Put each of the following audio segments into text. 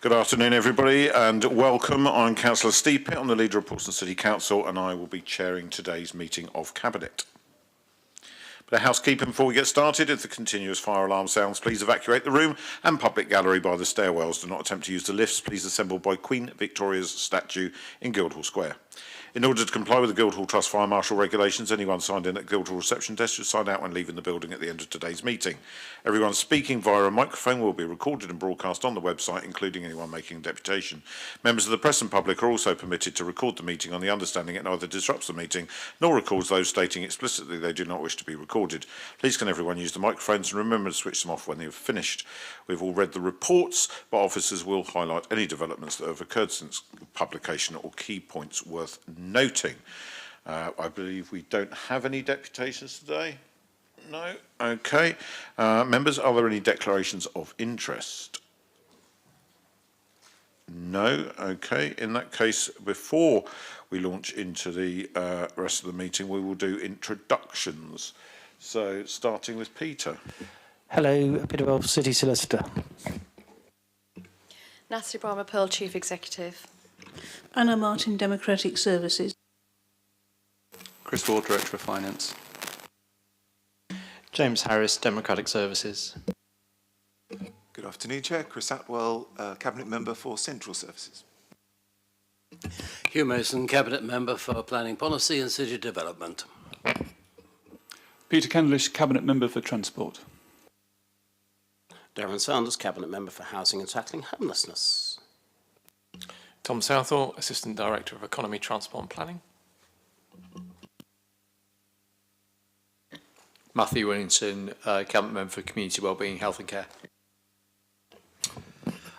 Good afternoon, everybody, and welcome. I'm Councillor Steve Pitt. I'm the leader of Portsmouth City Council, and I will be chairing today's meeting of Cabinet. But a housekeeping before we get started. If the continuous fire alarm sounds, please evacuate the room and public gallery by the stairwells. Do not attempt to use the lifts. Please assemble by Queen Victoria's statue in Guildhall Square. In order to comply with the Guildhall Trust Fire Marshal regulations, anyone signed in at Guildhall reception desk should sign out when leaving the building at the end of today's meeting. Everyone speaking via a microphone will be recorded and broadcast on the website, including anyone making a deputation. Members of the press and public are also permitted to record the meeting on the understanding it neither disrupts the meeting nor records those stating explicitly they do not wish to be recorded. Please can everyone use the microphones and remember to switch them off when they have finished. We've all read the reports, but officers will highlight any developments that have occurred since publication or key points worth noting. I believe we don't have any deputations today. No? Okay. Members, are there any declarations of interest? No? Okay. In that case, before we launch into the rest of the meeting, we will do introductions. So, starting with Peter. Hello, Peter Wells, City Solicitor. Natalie Brahma-Pearl, Chief Executive. Anna Martin, Democratic Services. Chris Ward, Director of Finance. James Harris, Democratic Services. Good afternoon, Chair. Chris Atwell, Cabinet Member for Central Services. Hugh Mason, Cabinet Member for Planning Policy and City Development. Peter Candlish, Cabinet Member for Transport. Darren Sanders, Cabinet Member for Housing and Tackling Homelessness. Tom Southall, Assistant Director of Economy, Transport and Planning. Matthew Willington, Cabinet Member for Community Wellbeing, Health and Care.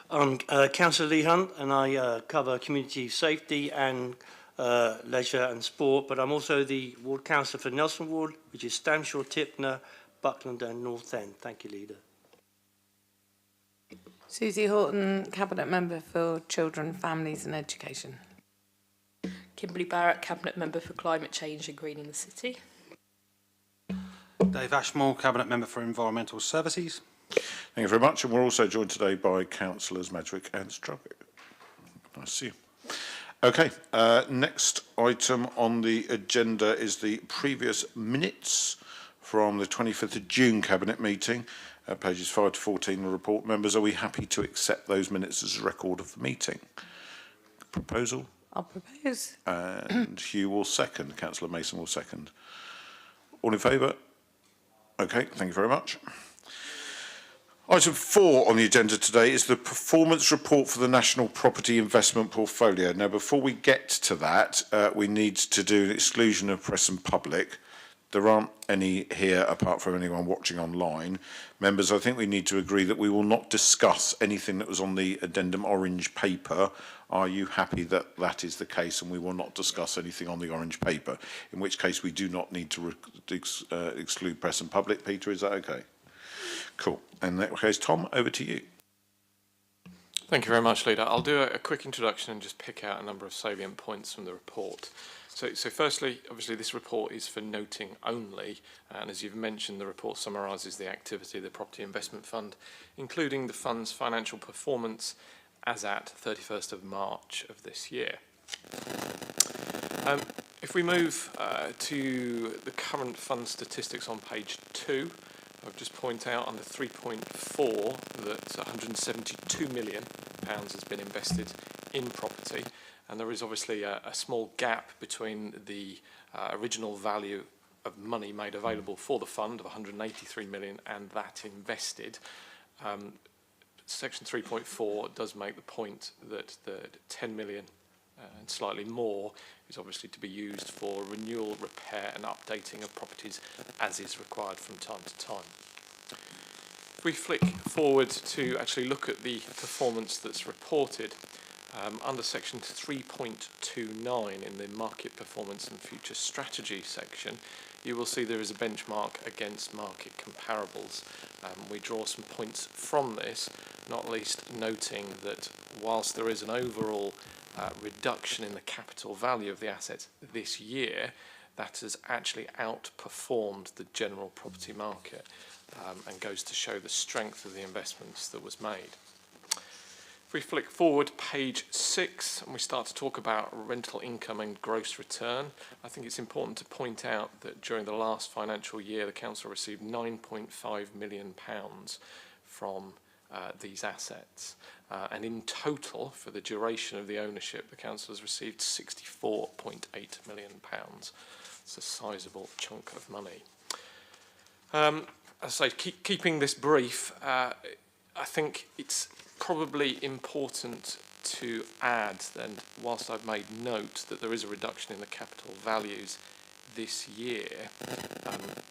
I'm Councillor Lee Hunt, and I cover community safety and leisure and sport, but I'm also the Ward Councillor for Nelson Ward, which is Stamshaw, Tipner, Buckland and North End. Thank you, Leader. Susie Horton, Cabinet Member for Children, Families and Education. Kimberly Barrett, Cabinet Member for Climate Change and Greening the City. Dave Ashmore, Cabinet Member for Environmental Services. Thank you very much. And we're also joined today by Councillors Medwick and Strugwick. Nice to see you. Okay, next item on the agenda is the previous minutes from the 25th of June Cabinet meeting, pages 5 to 14 of the report. Members, are we happy to accept those minutes as a record of the meeting? Proposal? I'll propose. And Hugh will second. Councillor Mason will second. All in favour? Okay, thank you very much. Item 4 on the agenda today is the performance report for the National Property Investment Portfolio. Now, before we get to that, we need to do an exclusion of press and public. There aren't any here apart from anyone watching online. Members, I think we need to agree that we will not discuss anything that was on the addendum orange paper. Are you happy that that is the case and we will not discuss anything on the orange paper? In which case we do not need to exclude press and public. Peter, is that okay? Cool. In that case, Tom, over to you. Thank you very much, Leader. I'll do a quick introduction and just pick out a number of salient points from the report. So firstly, obviously this report is for noting only, and as you've mentioned, the report summarises the activity of the Property Investment Fund, including the fund's financial performance as at 31st of March of this year. If we move to the current fund statistics on page 2, I'll just point out under 3.4 that £172 million has been invested in property, and there is obviously a small gap between the original value of money made available for the fund of 183 million and that invested. Section 3.4 does make the point that the 10 million and slightly more is obviously to be used for renewal, repair and updating of properties as is required from time to time. If we flick forward to actually look at the performance that's reported, under section 3.29 in the market performance and future strategy section, you will see there is a benchmark against market comparables. We draw some points from this, not least noting that whilst there is an overall reduction in the capital value of the assets this year, that has actually outperformed the general property market and goes to show the strength of the investments that was made. If we flick forward page 6 and we start to talk about rental income and gross return, I think it's important to point out that during the last financial year, the council received £9.5 million from these assets. And in total, for the duration of the ownership, the council has received £64.8 million. It's a sizable chunk of money. As I say, keeping this brief, I think it's probably important to add then, whilst I've made note that there is a reduction in the capital values this year,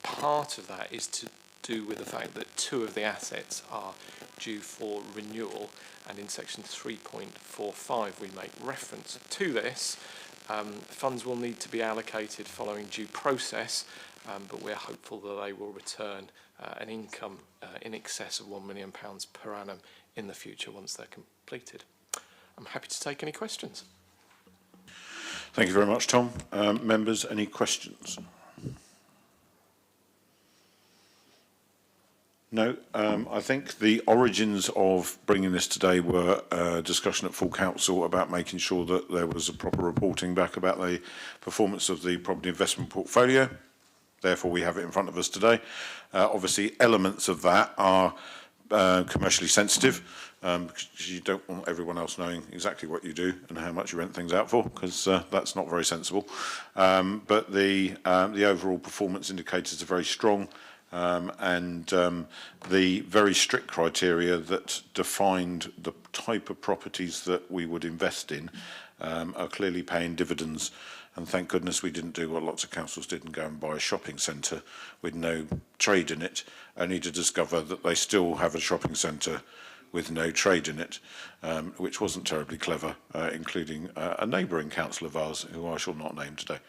part of that is to do with the fact that 2 of the assets are due for renewal, and in section 3.45 we make reference to this. Funds will need to be allocated following due process, but we're hopeful that they will return an income in excess of £1 million per annum in the future once they're completed. I'm happy to take any questions. Thank you very much, Tom. Members, any questions? No. I think the origins of bringing this today were a discussion at full council about making sure that there was a proper reporting back about the performance of the property investment portfolio. Therefore, we have it in front of us today. Obviously, elements of that are commercially sensitive, because you don't want everyone else knowing exactly what you do and how much you rent things out for, because that's not very sensible. But the overall performance indicators are very strong, and the very strict criteria that defined the type of properties that we would invest in are clearly paying dividends. And thank goodness we didn't do what lots of councils did and go and buy a shopping centre with no trade in it, only to discover that they still have a shopping centre with no trade in it, which wasn't terribly clever, including a neighbouring council of ours, who I shall not name today.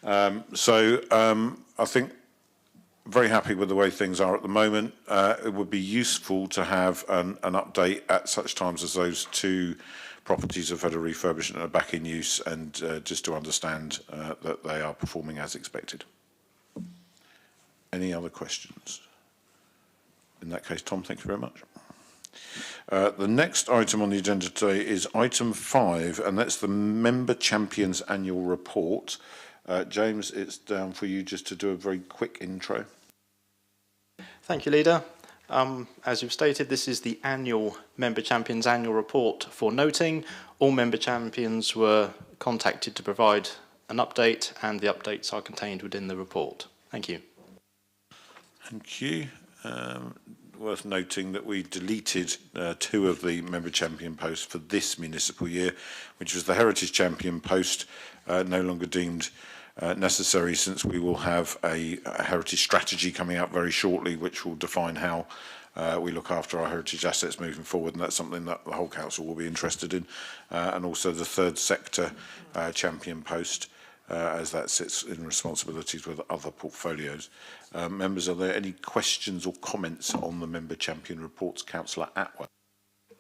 I think very happy with the way things are at the moment. It would be useful to have an update at such times as those 2 properties have had a refurbishment and are back in use, and just to understand that they are performing as expected. Any other questions? In that case, Tom, thank you very much. The next item on the agenda today is item 5, and that's the Member Champions Annual Report. James, it's down for you just to do a very quick intro. Thank you, Leader. As you've stated, this is the annual Member Champions Annual Report for noting. All Member Champions were contacted to provide an update, and the updates are contained within the report. Thank you. Thank you. Worth noting that we deleted 2 of the Member Champion posts for this municipal year, which was the Heritage Champion post, no longer deemed necessary, since we will have a heritage strategy coming out very shortly, which will define how we look after our heritage assets moving forward, and that's something that the whole council will be interested in. And also the third sector champion post, as that sits in responsibilities with other portfolios. Members, are there any questions or comments on the Member Champion reports? Councillor Atwell.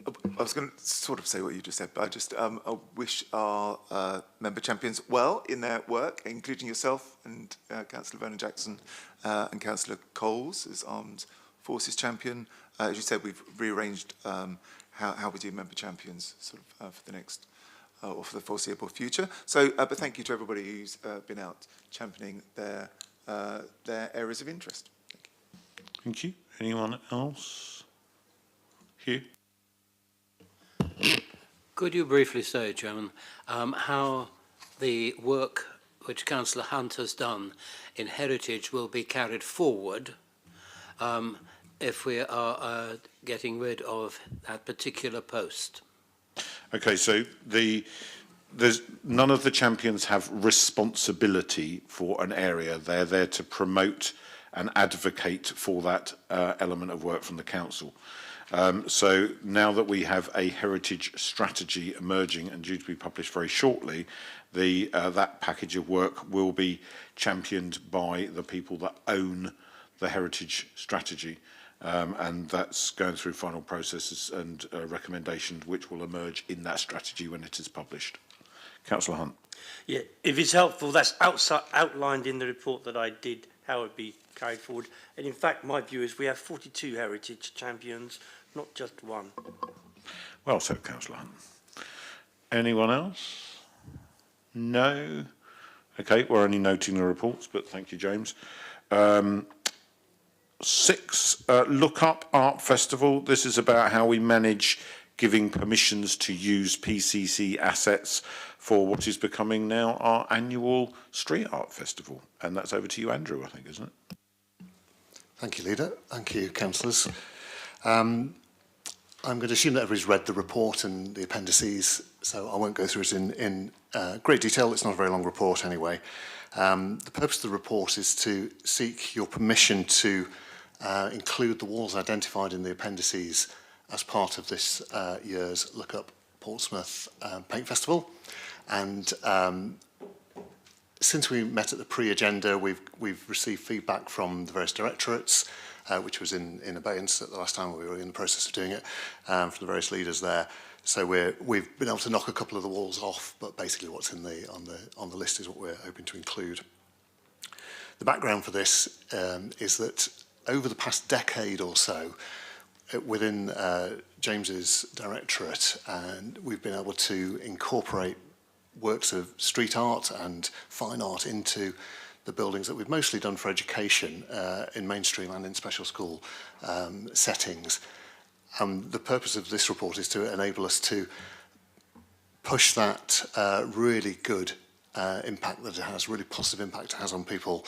I was going to sort of say what you just said, but I just I wish our Member Champions well in their work, including yourself and Councillor Vernon Jackson and Councillor Coles as Armed Forces Champion. As you said, we've rearranged how we do Member Champions sort of for the next or for the foreseeable future. So, but thank you to everybody who's been out championing their areas of interest. Thank you. Anyone else? Hugh? Could you briefly say, Chairman, how the work which Councillor Hunt has done in heritage will be carried forward if we are getting rid of that particular post? Okay, so there's none of the champions have responsibility for an area. They're there to promote and advocate for that element of work from the council. So now that we have a heritage strategy emerging and due to be published very shortly, that package of work will be championed by the people that own the heritage strategy. And that's going through final processes and recommendations which will emerge in that strategy when it is published. Councillor Hunt. Yeah, if it's helpful, that's outlined in the report that I did, how it would be carried forward. And in fact, my view is we have 42 heritage champions, not just 1. Well said, Councillor Hunt. Anyone else? No? Okay, we're only noting the reports, but thank you, James. 6, Look Up Art Festival. This is about how we manage giving permissions to use PCC assets for what is becoming now our annual street art festival. And that's over to you, Andrew, I think, isn't it? Thank you, Leader. Thank you, councillors. I'm going to assume that everybody's read the report and the appendices, so I won't go through it in great detail. It's not a very long report anyway. The purpose of the report is to seek your permission to include the walls identified in the appendices as part of this year's Look Up Portsmouth Paint Festival. And since we met at the pre-agenda, we've received feedback from the various directorates, which was in abeyance at the last time we were in the process of doing it, from the various leaders there. So we've been able to knock a couple of the walls off, but basically what's on the list is what we're hoping to include. The background for this is that over the past decade or so, within James's directorate, and we've been able to incorporate works of street art and fine art into the buildings that we've mostly done for education in mainstream and in special school settings. The purpose of this report is to enable us to push that really good impact that it has, really positive impact it has on people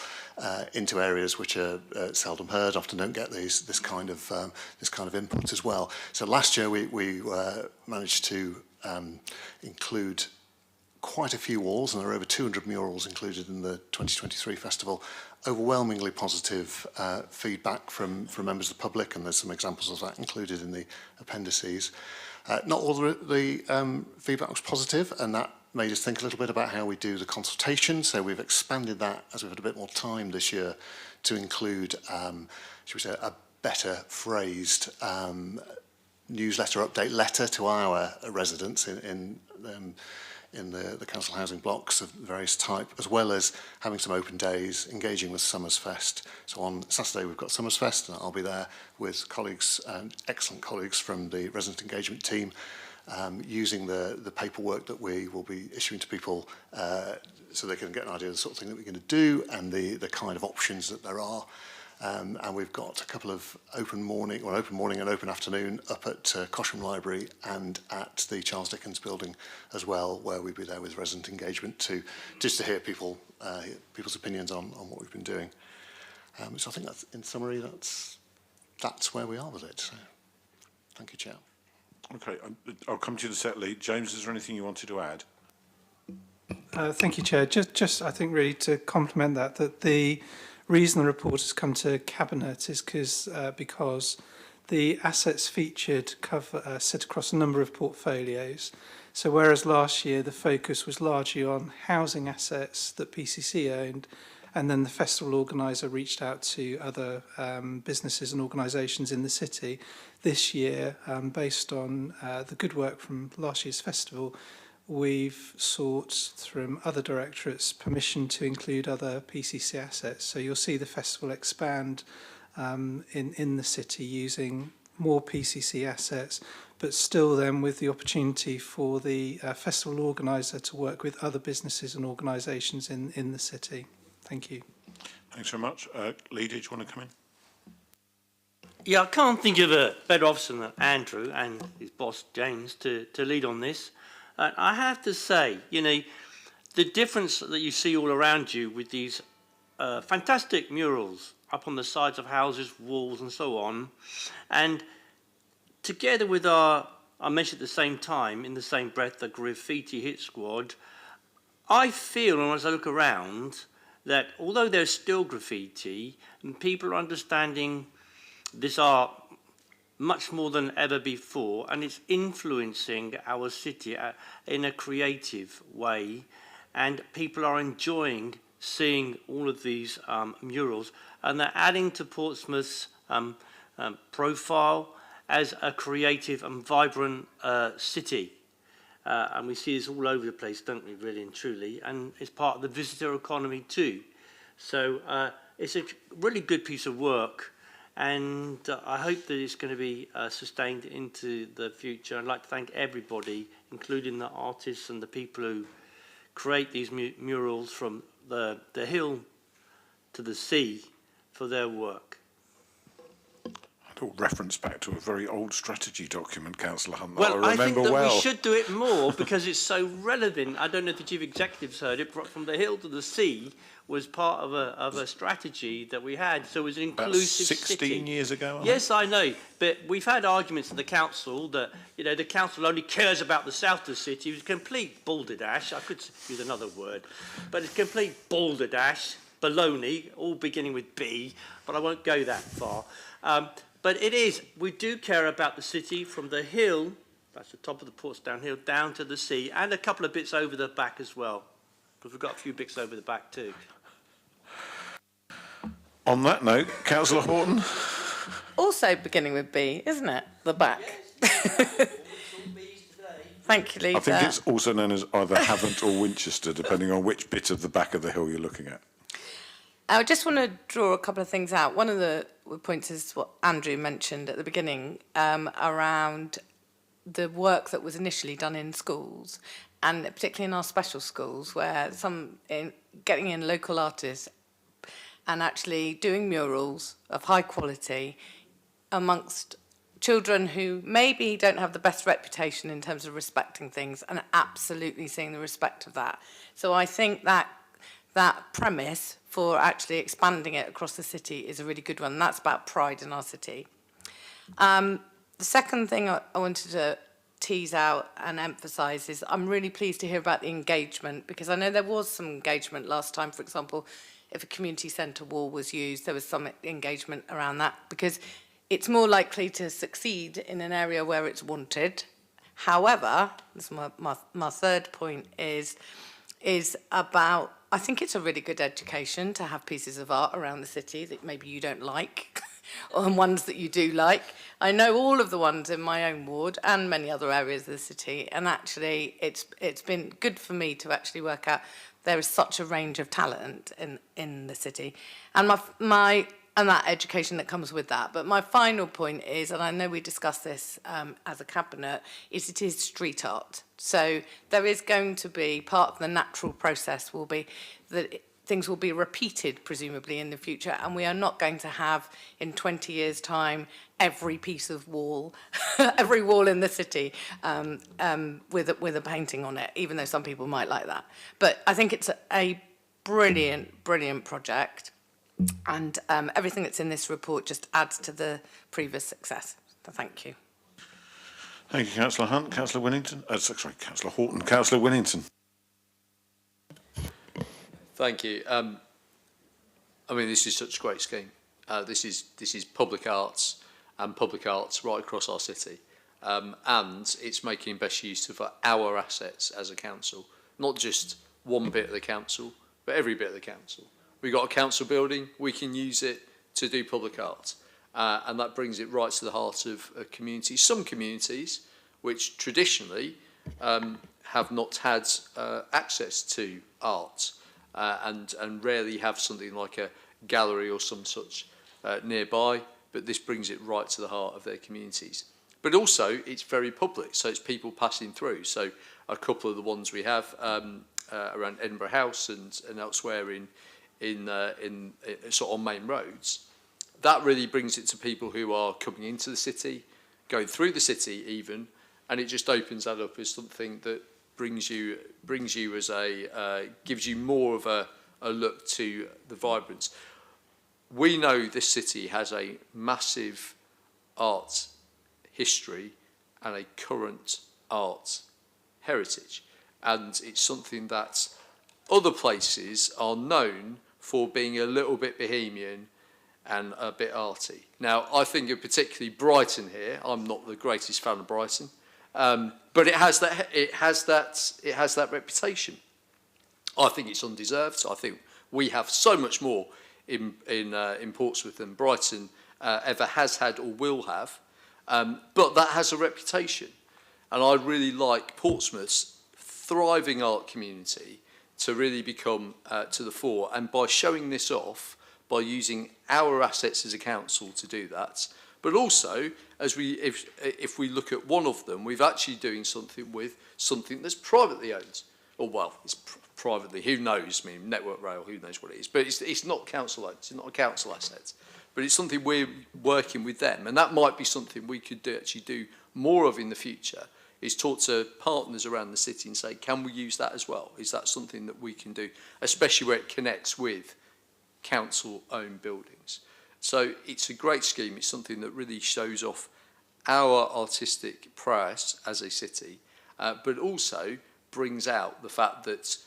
into areas which are seldom heard, often don't get this kind of input as well. So last year we managed to include quite a few walls, and there are over 200 murals included in the 2023 festival. Overwhelmingly positive feedback from members of the public, and there's some examples of that included in the appendices. Not all the feedback was positive, and that made us think a little bit about how we do the consultation. So we've expanded that as we've had a bit more time this year to include, should we say, a better phrased newsletter update letter to our residents in the council housing blocks of various type, as well as having some open days, engaging with Summers Fest. So on Saturday we've got Summers Fest, and I'll be there with colleagues, excellent colleagues from the resident engagement team, using the paperwork that we will be issuing to people so they can get an idea of the sort of thing that we're going to do and the kind of options that there are. And we've got a couple of open morning and open afternoon up at Cosham Library and at the Charles Dickens building as well, where we'll be there with resident engagement just to hear people's opinions on what we've been doing. So I think that's, in summary, that's where we are with it. So, thank you, Chair. Okay, I'll come to you in a sec, Lee. James, is there anything you wanted to add? Thank you, Chair. Just I think really to complement that the reason the report has come to Cabinet is because the assets featured sit across a number of portfolios. So whereas last year the focus was largely on housing assets that PCC owned, and then the festival organiser reached out to other businesses and organisations in the city, this year, based on the good work from last year's festival, we've sought from other directorates permission to include other PCC assets. So you'll see the festival expand in the city using more PCC assets, but still then with the opportunity for the festival organiser to work with other businesses and organisations in the city. Thank you. Thanks very much. Lee, did you want to come in? Yeah, I can't think of a better officer than Andrew and his boss James to lead on this. I have to say, you know, the difference that you see all around you with these fantastic murals up on the sides of houses, walls and so on, and together with I mentioned at the same time, in the same breath, the graffiti hit squad, I feel, and as I look around, that although there's still graffiti, and people are understanding this art much more than ever before, and it's influencing our city in a creative way, and people are enjoying seeing all of these murals, and they're adding to Portsmouth's profile as a creative and vibrant city. And we see this all over the place, don't we, really and truly, and it's part of the visitor economy too. So it's a really good piece of work, and I hope that it's going to be sustained into the future. I'd like to thank everybody, including the artists and the people who create these murals from the hill to the sea, for their work. A little reference back to a very old strategy document, Councillor Hunt, that Well, I I think remember that well. we should do it more because it's so relevant. I don't know if the Chief Executive's heard it, but from the hill to the sea was part of a strategy that we had. So it was an inclusive About 16 city. years ago, I Yes, I know, but we've had arguments in the council that, you know, the council only cares about the south of the city. It was complete balderdash. I could use another word, but it's complete balderdash, baloney, all beginning with B, but I won't go that far. But it is, we do care about the city from the hill, that's the top of the Portsdown Hill, down to the sea, and a couple of bits over the back as well, because we've got a few bits over the back too. On that note, Councillor Horton. Also beginning with B, isn't it? The back. Thank you, Leader. I think it's also known as either Havant or Winchester, depending on which bit of the back of the hill you're looking at. I just want to draw a couple of things out. One of the points is what Andrew mentioned at the beginning around the work that was initially done in schools, and particularly in our special schools, where getting in local artists and actually doing murals of high quality amongst children who maybe don't have the best reputation in terms of respecting things, and absolutely seeing the respect of that. So I think that premise for actually expanding it across the city is a really good one. And that's about pride in our city. The second thing I wanted to tease out and emphasise is I'm really pleased to hear about the engagement, because I know there was some engagement last time. For example, if a community centre wall was used, there was some engagement around that, because it's more likely to succeed in an area where it's wanted. However, this is my third point is about, I think it's a really good education to have pieces of art around the city that maybe you don't like, or ones that you do like. I know all of the ones in my own ward and many other areas of the city, and actually it's been good for me to actually work out there is such a range of talent in the city, and and that education that comes with that. But my final point is, and I know we discussed this as a cabinet, is it is street art. So there is going to be part of the natural process will be that things will be repeated, presumably, in the future, and we are not going to have, in 20 years' time, every piece of wall, every wall in the city with a painting on it, even though some people might like that. But I think it's a brilliant, brilliant project, and everything that's in this report just adds to the previous success. So thank you. Thank you, Councillor Hunt. Councillor Winnington. Sorry, Councillor Horton. Councillor Winnington. Thank you. I mean, this is such a great scheme. This is public arts and public arts right across our city, and it's making best use of our assets as a council, not just one bit of the council, but every bit of the council. We've got a council building, we can use it to do public art, and that brings it right to the heart of a community. Some communities, which traditionally have not had access to art, and rarely have something like a gallery or some such nearby, but this brings it right to the heart of their communities. But also, it's very public, so it's people passing through. So a couple of the ones we have around Edinburgh House and elsewhere in sort of on main roads, that really brings it to people who are coming into the city, going through the city even, and it just opens that up as something that brings you as gives you more of a look to the vibrance. We know this city has a massive art history and a current art heritage, and it's something that other places are known for being a little bit bohemian and a bit arty. Now, I think of particularly Brighton here. I'm not the greatest fan of Brighton, but it has that reputation. I think it's undeserved. I think we have so much more in Portsmouth than Brighton ever has had or will have, but that has a reputation, and I really like Portsmouth's thriving art community to really become to the fore, and by showing this off, by using our assets as a council to do that. But also, if we look at one of them, we've actually doing something with something that's privately owned. Or, well, it's privately, who knows? I mean, Network Rail, who knows what it is. But it's not council owned, it's not a council asset. But it's something we're working with them. And that might be something we could actually do more of in the future, is talk to partners around the city and say, can we use that as well? Is that something that we can do, especially where it connects with council-owned buildings? So it's a great scheme. It's something that really shows off our artistic prowess as a city, but also brings out the fact that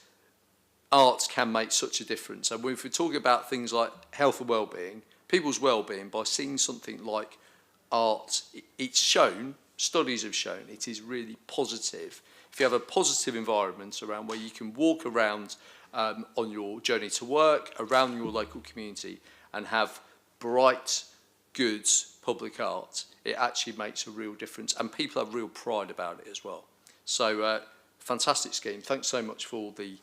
arts can make such a difference. And if we're talking about things like health and well-being, people's well-being, by seeing something like art, it's shown, studies have shown, it is really positive. If you have a positive environment around where you can walk around on your journey to work, around your local community, and have bright, good public art, it actually makes a real difference, and people have real pride about it as well. So, fantastic scheme. Thanks so much for the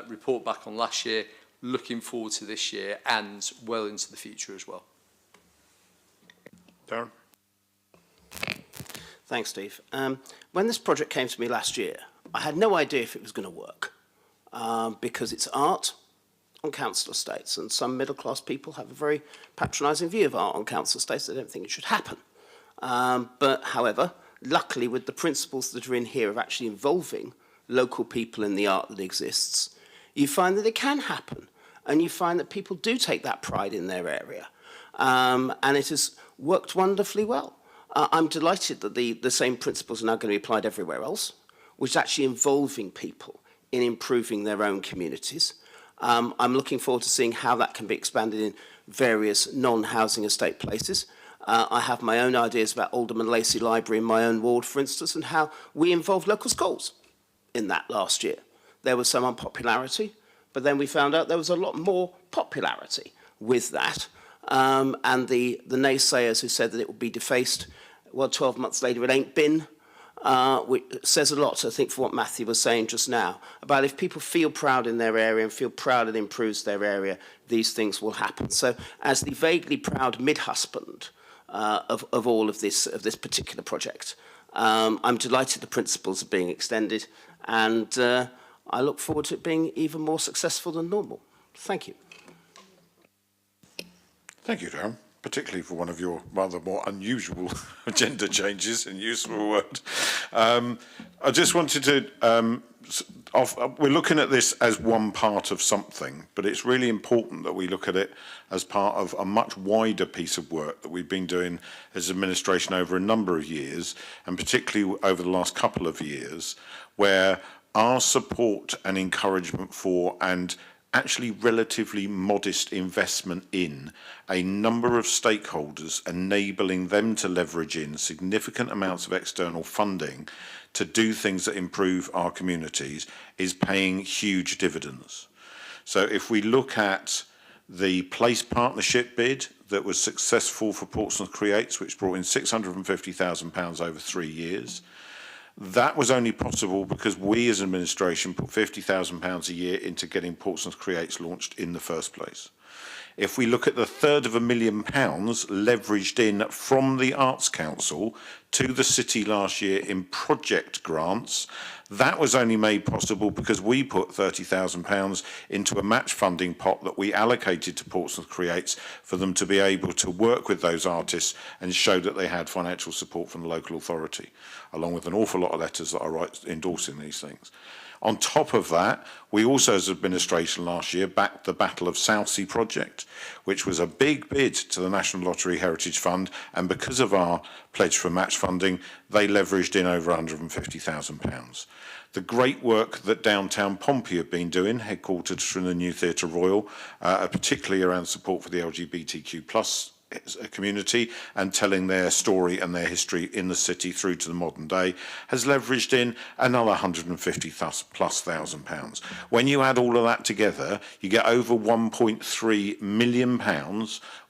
report back on last year. Looking forward to this year and well into the future as well. Darren? Thanks, Steve. When this project came to me last year, I had no idea if it was going to work because it's art on council estates, and some middle-class people have a very patronising view of art on council estates. They don't think it should happen. But, however, luckily with the principles that are in here of actually involving local people in the art that exists, you find that it can happen, and you find that people do take that pride in their area. And it has worked wonderfully well. I'm delighted that the same principles are now going to be applied everywhere else, which is actually involving people in improving their own communities. I'm looking forward to seeing how that can be expanded in various non-housing estate places. I have my own ideas about Alderman Lacey Library in my own ward, for instance, and how we involved local schools in that last year. There was some unpopularity, but then we found out there was a lot more popularity with that. And the naysayers who said that it would be defaced, well, 12 months later it ain't been, which says a lot, I think, for what Matthew was saying just now, about if people feel proud in their area and feel proud it improves their area, these things will happen. So as the vaguely proud mid-husband of all of this particular project, I'm delighted the principles are being extended, and I look forward to it being even more successful than normal. Thank you. Thank you, Darren, particularly for one of your rather more unusual agenda changes, in useful word. I just wanted to, we're looking at this as one part of something, but it's really important that we look at it as part of a much wider piece of work that we've been doing as administration over a number of years, and particularly over the last couple of years, where our support and encouragement for and actually relatively modest investment in a number of stakeholders, enabling them to leverage in significant amounts of external funding to do things that improve our communities, is paying huge dividends. So if we look at the Place Partnership bid that was successful for Portsmouth Creates, which brought in £650,000 over 3 years, that was only possible because we as administration put £50,000 a year into getting Portsmouth Creates launched in the first place. If we look at the £350,000 leveraged in from the Arts Council to the city last year in project grants, that was only made possible because we put £30,000 into a match funding pot that we allocated to Portsmouth Creates for them to be able to work with those artists and show that they had financial support from the local authority, along with an awful lot of letters that are endorsing these things. On top of that, we also as administration last year backed the Battle of Southsea project, which was a big bid to the National Lottery Heritage Fund, and because of our pledge for match funding, they leveraged in over £150,000. The great work that Downtown Pompey have been doing, headquartered from the new Theatre Royal, particularly around support for the LGBTQ+ community and telling their story and their history in the city through to the modern day, has leveraged in another £150,000+. When you add all of that together, you get over £1.3 million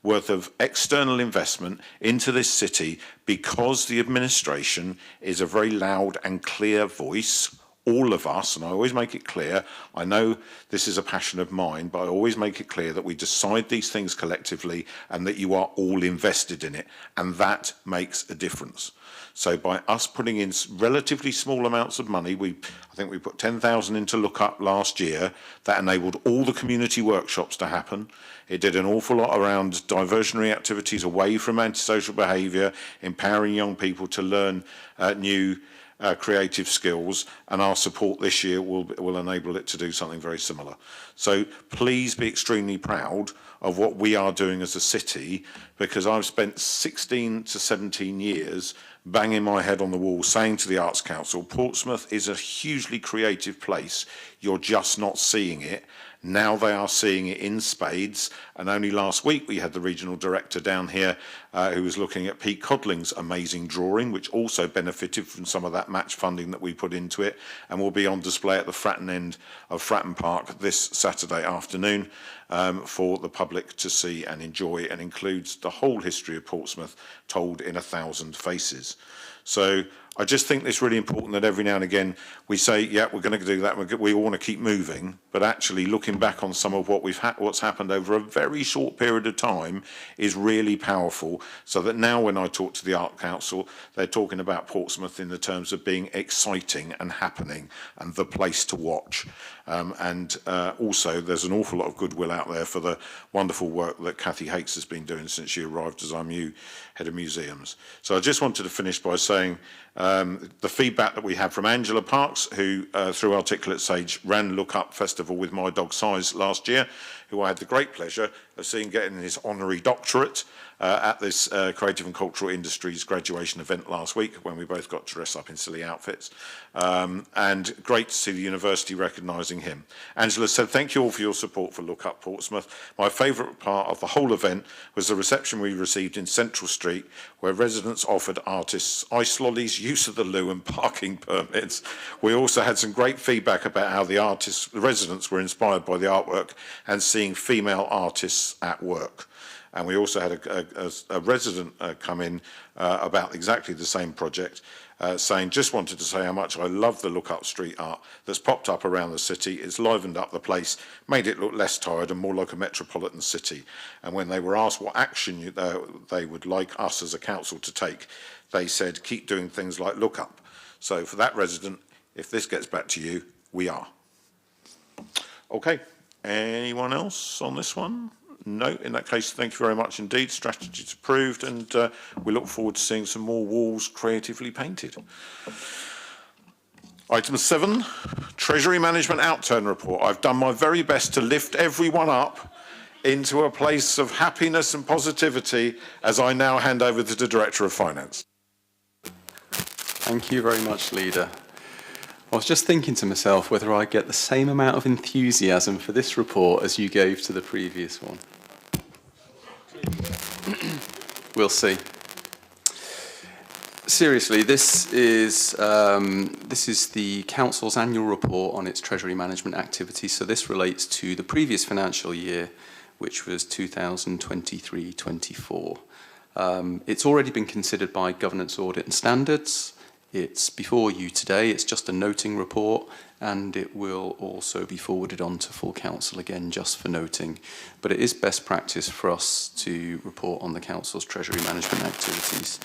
worth of external investment into this city because the administration is a very loud and clear voice all of us, and I always make it clear, I know this is a passion of mine, but I always make it clear that we decide these things collectively and that you are all invested in it, and that makes a difference. So by us putting in relatively small amounts of money, I think we put 10,000 into Look Up last year, that enabled all the community workshops to happen. It did an awful lot around diversionary activities away from antisocial behaviour, empowering young people to learn new creative skills, and our support this year will enable it to do something very similar. So please be extremely proud of what we are doing as a city, because I've spent 16 to 17 years banging my head on the wall saying to the Arts Council, Portsmouth is a hugely creative place, you're just not seeing it. Now they are seeing it in spades, and only last week we had the regional director down here who was looking at Pete Codling's amazing drawing, which also benefited from some of that match funding that we put into it, and will be on display at the Fratton end of Fratton Park this Saturday afternoon for the public to see and enjoy, and includes the whole history of Portsmouth told in 1,000 faces. So I just think it's really important that every now and again we say, yeah, we're going to do that, we want to keep moving, but actually looking back on some of what what's happened over a very short period of time is really powerful, so that now when I talk to the Art Council, they're talking about Portsmouth in the terms of being exciting and happening and the place to watch. Also, there's an awful lot of goodwill out there for the wonderful work that Kathy Hakes has been doing since she arrived as our new head of museums. So I just wanted to finish by saying the feedback that we had from Angela Parks, who through Articulate Sage ran Look Up Festival with My Dog Size last year, who I had the great pleasure of seeing getting his honorary doctorate at this Creative and Cultural Industries graduation event last week, when we both got to dress up in silly outfits. And great to see the university recognising him. Angela said, thank you all for your support for Look Up Portsmouth. My favourite part of the whole event was the reception we received in Central Street, where residents offered artists ice lollies, use of the loo and parking permits. We also had some great feedback about how the residents were inspired by the artwork and seeing female artists at work. And we also had a resident come in about exactly the same project, saying, just wanted to say how much I love the Look Up street art that's popped up around the city. It's livened up the place, made it look less tired and more like a metropolitan city. And when they were asked what action they would like us as a council to take, they said, keep doing things like Look Up. So for that resident, if this gets back to you, we are. Okay, anyone else on this one? No, in that case, thank you very much indeed. Strategy's approved, and we look forward to seeing some more walls creatively painted. Item 7, Treasury Management Outturn Report. I've done my very best to lift everyone up into a place of happiness and positivity as I now hand over to the Director of Finance. Thank you very much, Leader. I was just thinking to myself whether I get the same amount of enthusiasm for this report as you gave to the previous one. We'll see. Seriously, this is the Council's annual report on its Treasury management activities. So this relates to the previous financial year, which was 2023-24. It's already been considered by Governance Audit and Standards. It's before you today. It's just a noting report, and it will also be forwarded on to full council again just for noting. But it is best practice for us to report on the council's treasury management activities.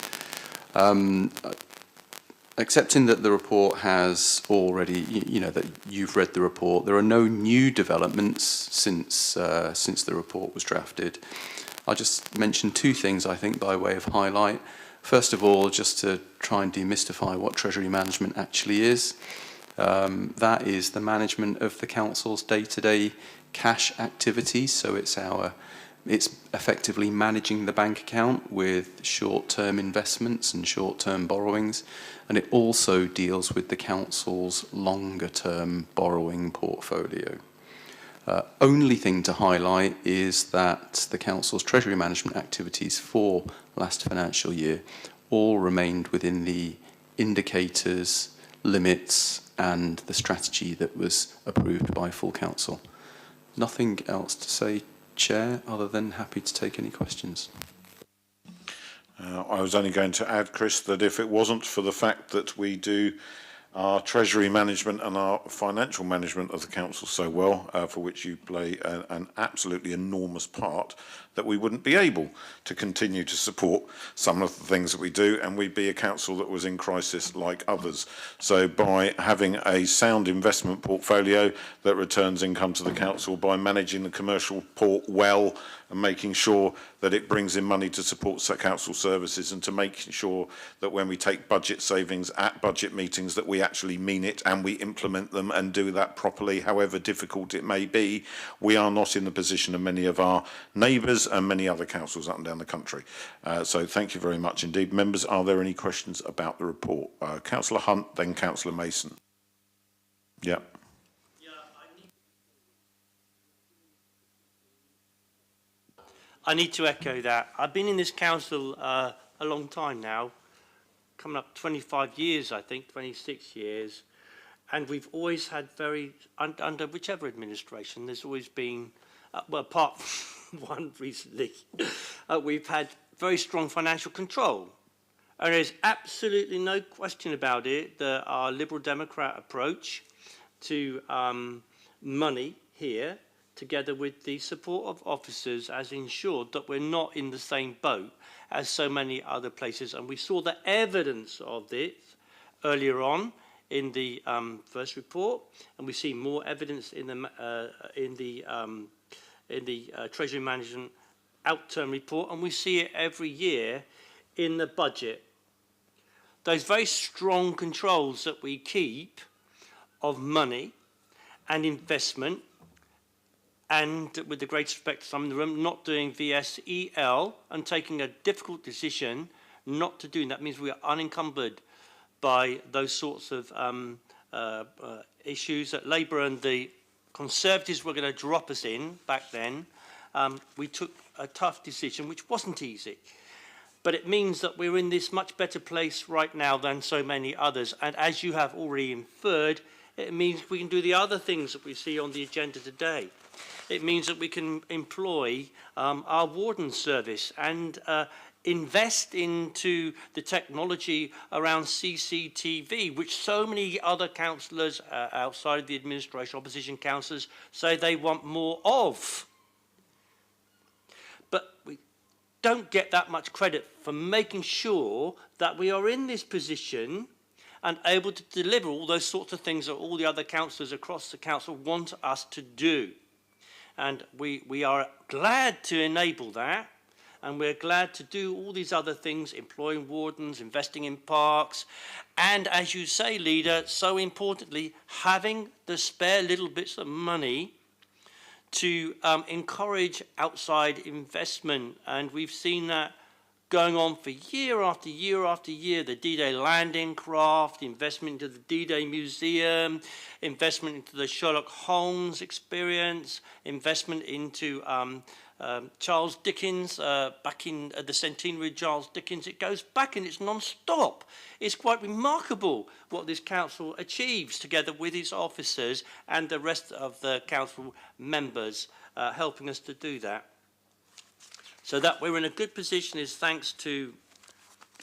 Accepting that the report has already, that you've read the report, there are no new developments since the report was drafted. I'll just mention two things, I think, by way of highlight. First of all, just to try and demystify what Treasury management actually is. That is the management of the council's day-to-day cash activities. So it's effectively managing the bank account with short-term investments and short-term borrowings, and it also deals with the council's longer-term borrowing portfolio. Only thing to highlight is that the council's treasury management activities for last financial year all remained within the indicators, limits, and the strategy that was approved by full council. Nothing else to say, Chair, other than happy to take any questions. I was only going to add, Chris, that if it wasn't for the fact that we do our treasury management and our financial management of the council so well, for which you play an absolutely enormous part, that we wouldn't be able to continue to support some of the things that we do, and we'd be a council that was in crisis like others. So by having a sound investment portfolio that returns income to the council, by managing the commercial port well and making sure that it brings in money to support council services, and to making sure that when we take budget savings at budget meetings that we actually mean it and we implement them and do that properly, however difficult it may be, we are not in the position of many of our neighbours and many other councils up and down the country. So thank you very much indeed. Members, are there any questions about the report? Councillor Hunt, then Councillor Mason. Yeah. I need to echo that. I've been in this council a long time now, coming up 25 years, I think, 26 years. And we've always had under whichever administration, there's always been, well, apart from one recently, we've had very strong financial control. And there's absolutely no question about it that our Liberal Democrat approach to money here, together with the support of officers, has ensured that we're not in the same boat as so many other places. And we saw the evidence of this earlier on in the first report, and we see more evidence in the Treasury Management Outturn report, and we see it every year in the budget. Those very strong controls that we keep of money and investment, and with the greatest respect to some in the room, not doing VSEL and taking a difficult decision not to do. That means we are unencumbered by those sorts of issues that Labour and the Conservatives were going to drop us in back then. We took a tough decision, which wasn't easy. But it means that we're in this much better place right now than so many others. And as you have already inferred, it means we can do the other things that we see on the agenda today. It means that we can employ our warden service and invest into the technology around CCTV, which so many other councillors outside of the administration, opposition councillors, say they want more of. But we don't get that much credit for making sure that we are in this position and able to deliver all those sorts of things that all the other councillors across the council want us to do. And we are glad to enable that, and we're glad to do all these other things, employing wardens, investing in parks, and as you say, Leader, so importantly, having the spare little bits of money to encourage outside investment. And we've seen that going on for year after year after year. The D-Day landing craft, investment into the D-Day Museum, investment into the Sherlock Holmes experience, investment into Charles Dickens, back in the centenary of Charles Dickens. It goes back and it's non-stop. It's quite remarkable what this council achieves together with its officers and the rest of the council members helping us to do that. So that we're in a good position is thanks to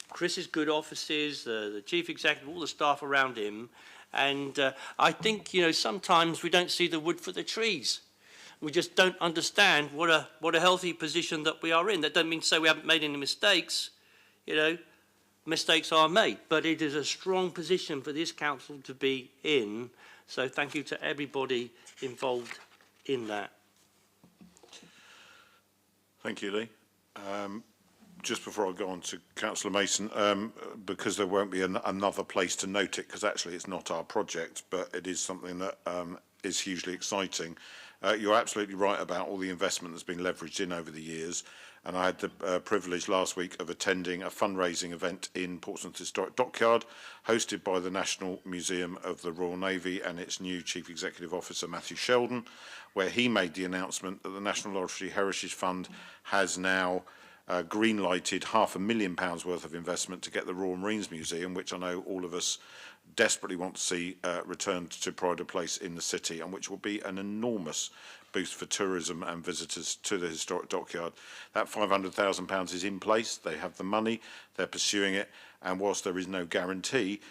Chris's good offices, the chief executive, all the staff around him. And I think, you know, sometimes we don't see the wood for the trees. We just don't understand what a healthy position that we are in. That doesn't mean to say we haven't made any mistakes. You know, mistakes are made, but it is a strong position for this council to be in. So thank you to everybody involved in that. Thank you, Lee. Just before I go on to Councillor Mason, because there won't be another place to note it, because actually it's not our project, but it is something that is hugely exciting. You're absolutely right about all the investment that's been leveraged in over the years. And I had the privilege last week of attending a fundraising event in Portsmouth Historic Dockyard, hosted by the National Museum of the Royal Navy and its new Chief Executive Officer, Matthew Sheldon, where he made the announcement that the National Lottery Heritage Fund has now green-lighted £500,000 worth of investment to get the Royal Marines Museum, which I know all of us desperately want to see returned to pride of place in the city, and which will be an enormous boost for tourism and visitors to the historic dockyard. That £500,000 is in place. They have the money. They're pursuing it. And whilst there is no guarantee,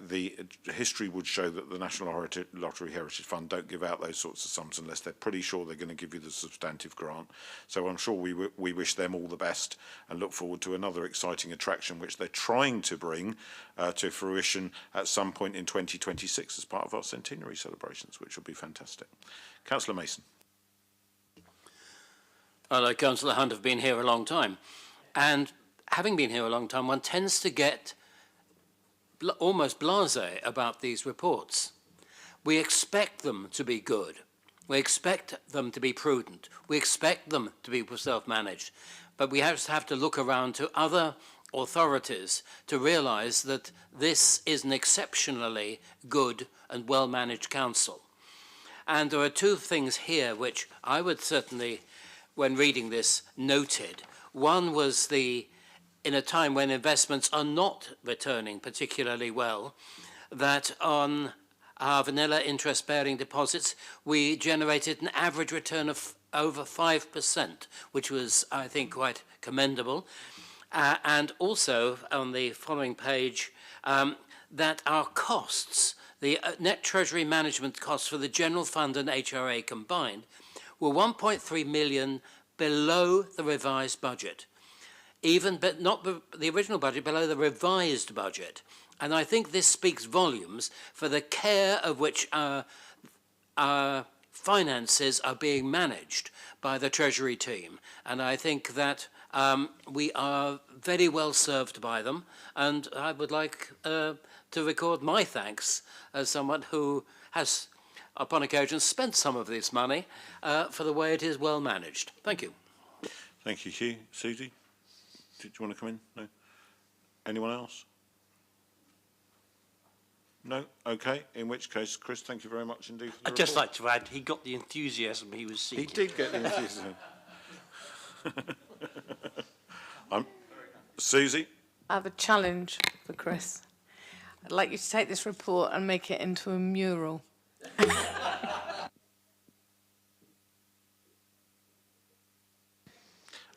the history would show that the National Lottery Heritage Fund don't give out those sorts of sums unless they're pretty sure they're going to give you the substantive grant. So I'm sure we wish them all the best and look forward to another exciting attraction which they're trying to bring to fruition at some point in 2026 as part of our centenary celebrations, which will be fantastic. Councillor Mason. Well, like Councillor Hunt, have been here a long time. And having been here a long time, one tends to get almost blasé about these reports. We expect them to be good. We expect them to be prudent. We expect them to be self-managed. But we have to look around to other authorities to realise that this is an exceptionally good and well-managed council. And there are two things here which I would certainly, when reading this, noted. One was in a time when investments are not returning particularly well, that on our vanilla interest-bearing deposits, we generated an average return of over 5%, which was, I think, quite commendable. And also, on the following page, that our costs, the net treasury management costs for the general fund and HRA combined, were 1.3 million below the revised budget. But not the original budget, below the revised budget. And I think this speaks volumes for the care of which our finances are being managed by the Treasury team. And I think that we are very well served by them. And I would like to record my thanks as someone who has, upon occasion, spent some of this money for the way it is well managed. Thank you. Thank you, Hugh. Susie? Did you want to come in? No? Anyone else? No? Okay. In which case, Chris, thank you very much indeed for the I'd just report. like to add, he got the enthusiasm he was seeking. He did get the enthusiasm. Susie? I have a challenge for Chris. I'd like you to take this report and make it into a mural.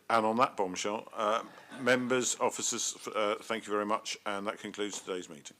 And on that bombshell, members, officers, thank you very much, and that concludes today's meeting.